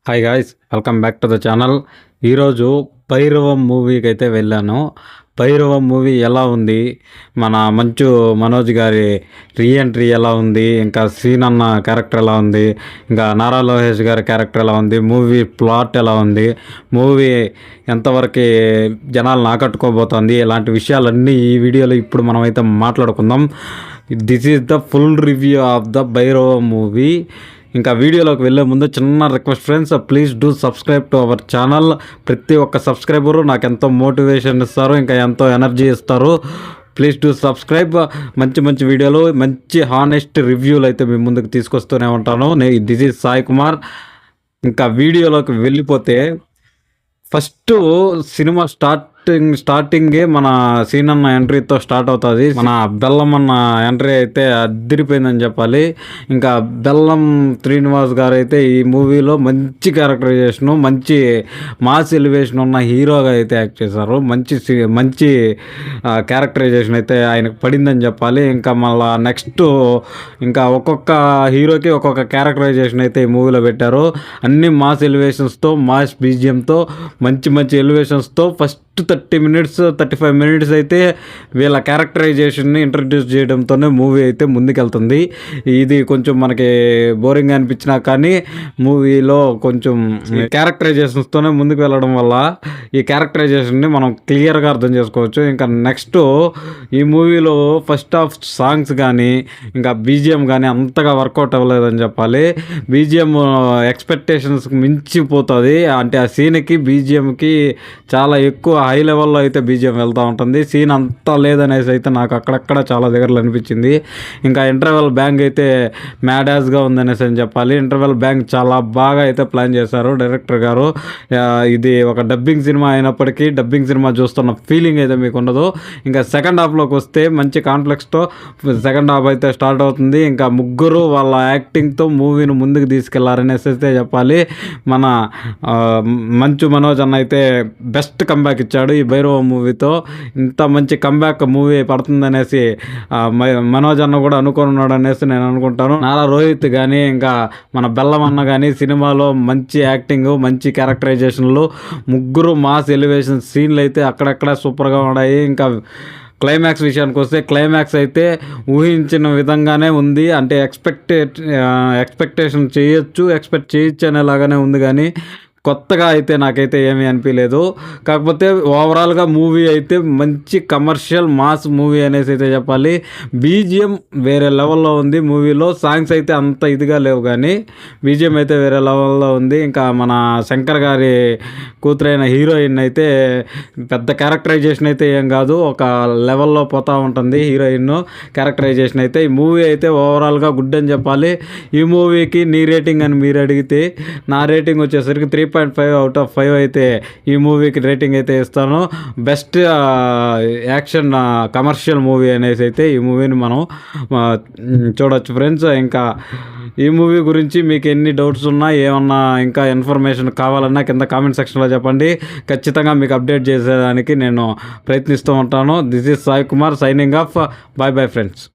Hi guys, welcome back to the channel. ఈరోజు భైరవం మూవీకి అయితే వెళ్ళాను. భైరవం మూవీ ఎలా ఉంది, మన మంచు మనోజ్ గారి రీఎంట్రీ ఎలా ఉంది, ఇంకా సీనన్న క్యారెక్టర్ ఎలా ఉంది, ఇంకా నారా లోకేష్ గారి క్యారెక్టర్ ఎలా ఉంది, మూవీ ప్లాట్ ఎలా ఉంది, మూవీ ఎంతవరకు జనాలను ఆకట్టుకోబోతోంది, ఇలాంటి విషయాలన్నీ ఈ వీడియోలో ఇప్పుడు మనమైతే మాట్లాడుకుందాం. This is the full review of the Bhairavam movie. ఇంకా వీడియోలోకి వెళ్ళే ముందు చిన్న request friends, please do subscribe to our channel. ప్రతి ఒక్క సబ్స్క్రైబరు నాకు ఎంతో మోటివేషన్ ఇస్తారు, ఇంకా ఎంతో ఎనర్జీ ఇస్తారు. Please do subscribe. మంచి మంచి వీడియోలు, మంచి హానెస్ట్ రివ్యూలు అయితే మీ ముందుకు తీసుకొస్తూనే ఉంటాను. This is Sai Kumar. ఇంకా వీడియోలోకి వెళ్ళిపోతే ఫస్ట్ సినిమా స్టార్టింగే మన సీనన్న ఎంట్రీతో స్టార్ట్ అవుతుంది. మన బెల్లం అన్న ఎంట్రీ అయితే అదిరిపోయిందని చెప్పాలి. ఇంకా బెల్లం శ్రీనివాస్ గారు అయితే ఈ మూవీలో మంచి క్యారెక్టరైజేషను, మంచి మాస్ ఎలివేషన్ ఉన్న హీరోగా అయితే యాక్ట్ చేశారు. మంచి క్యారెక్టరైజేషన్ అయితే ఆయనకు పడిందని చెప్పాలి. ఇంకా మళ్ళీ నెక్స్ట్ ఇంకా ఒక్కొక్క హీరోకి ఒక్కొక్క క్యారెక్టరైజేషన్ అయితే ఈ మూవీలో పెట్టారు. అన్ని మాస్ ఎలివేషన్స్తో, మాస్ బీజిఎంతో, మంచి ఎలివేషన్స్తో ఫస్ట్ 35 మినిట్స్ అయితే వీళ్ళ క్యారెక్టరైజేషన్ని ఇంట్రడ్యూస్ చేయడంతోనే మూవీ అయితే ముందుకెళ్తుంది. ఇది కొంచెం మనకి బోరింగ్ అనిపించినా కానీ మూవీలో కొంచెం క్యారెక్టరైజేషన్స్తోనే ముందుకు వెళ్ళడం వల్ల ఈ క్యారెక్టరైజేషన్ని మనం క్లియర్గా అర్థం చేసుకోవచ్చు. ఇంకా నెక్స్ట్ ఈ మూవీలో ఫస్ట్ హాఫ్ సాంగ్స్ కానీ ఇంకా బీజిఎం కానీ అంతగా వర్కౌట్ అవ్వలేదని చెప్పాలి. బీజిఎం ఎక్స్పెక్టేషన్స్కి మించిపోతుంది. అంటే ఆ సీన్కి బీజిఎంకి చాలా ఎక్కువ హై లెవెల్లో అయితే బీజిఎం వెళ్తూ ఉంటుంది. సీన్ అంతా లేదనేసి అయితే నాకు అక్కడక్కడ చాలా దగ్గరలో అనిపించింది. ఇంకా ఇంటర్వెల్ బ్యాంగ్ అయితే మ్యాడాస్గా ఉందనేసి అని చెప్పాలి. ఇంటర్వెల్ బ్యాంగ్ చాలా బాగా అయితే ప్లాన్ చేశారు డైరెక్టర్ గారు. ఇది ఒక డబ్బింగ్ సినిమా అయినప్పటికీ డబ్బింగ్ సినిమా చూస్తున్న ఫీలింగ్ అయితే మీకు ఉండదు. ఇంకా సెకండ్ హాఫ్లోకి వస్తే మంచి కాంప్లెక్స్తో సెకండ్ హాఫ్ అయితే స్టార్ట్ అవుతుంది. ఇంకా ముగ్గురు వాళ్ళ యాక్టింగ్తో మూవీని ముందుకు తీసుకెళ్లారనేసి అయితే చెప్పాలి. మన మంచు మనోజ్ అన్న అయితే బెస్ట్ కంబ్యాక్ ఇచ్చాడు ఈ భైరవ మూవీతో. ఇంత మంచి కంబ్యాక్ మూవీ పడుతుందనేసి మనోజ్ అన్న కూడా అనుకున్నాడు అనేసి నేను అనుకుంటాను. నారా రోహిత్ కానీ ఇంకా మన బెల్లం అన్న కానీ సినిమాలో మంచి యాక్టింగ్, మంచి క్యారెక్టరైజేషన్లు, ముగ్గురు మాస్ ఎలివేషన్ సీన్లు అయితే అక్కడక్కడ సూపర్గా ఉన్నాయి. ఇంకా క్లైమాక్స్ విషయానికి వస్తే క్లైమాక్స్ అయితే ఊహించిన విధంగానే ఉంది. అంటే ఎక్స్పెక్ట్ చేయొచ్చు అనేలాగానే ఉంది. కానీ కొత్తగా అయితే నాకైతే ఏమీ అనిపించలేదు. కాకపోతే ఓవరాల్గా మూవీ అయితే మంచి కమర్షియల్ మాస్ మూవీ అనేసి అయితే చెప్పాలి. బీజిఎం వేరే లెవెల్లో ఉంది మూవీలో. సాంగ్స్ అయితే అంత ఇదిగా లేవు కానీ బీజిఎం అయితే వేరే లెవెల్లో ఉంది. ఇంకా మన శంకర్ గారి కూతురైన హీరోయిన్ అయితే పెద్ద క్యారెక్టరైజేషన్ అయితే ఏం కాదు, ఒక లెవెల్లో పోతూ ఉంటుంది హీరోయిన్ క్యారెక్టరైజేషన్ అయితే. ఈ మూవీ అయితే ఓవరాల్గా గుడ్ అని చెప్పాలి. ఈ మూవీకి నీ రేటింగ్ అని మీరు అడిగితే నా రేటింగ్ వచ్చేసరికి 3.5 అవుట్ ఆఫ్ 5 అయితే ఈ మూవీకి రేటింగ్ అయితే ఇస్తాను. బెస్ట్ యాక్షన్ కమర్షియల్ మూవీ అనేసి అయితే ఈ మూవీని మనం చూడొచ్చు ఫ్రెండ్స్. ఇంకా ఈ మూవీ గురించి మీకు ఎన్ని డౌట్స్ ఉన్నా, ఏమన్నా ఇంకా ఇన్ఫర్మేషన్ కావాలన్నా కింద కామెంట్ సెక్షన్లో చెప్పండి. ఖచ్చితంగా మీకు అప్డేట్ చేసేదానికి నేను ప్రయత్నిస్తూ ఉంటాను. This is Sai Kumar signing off. Bye friends.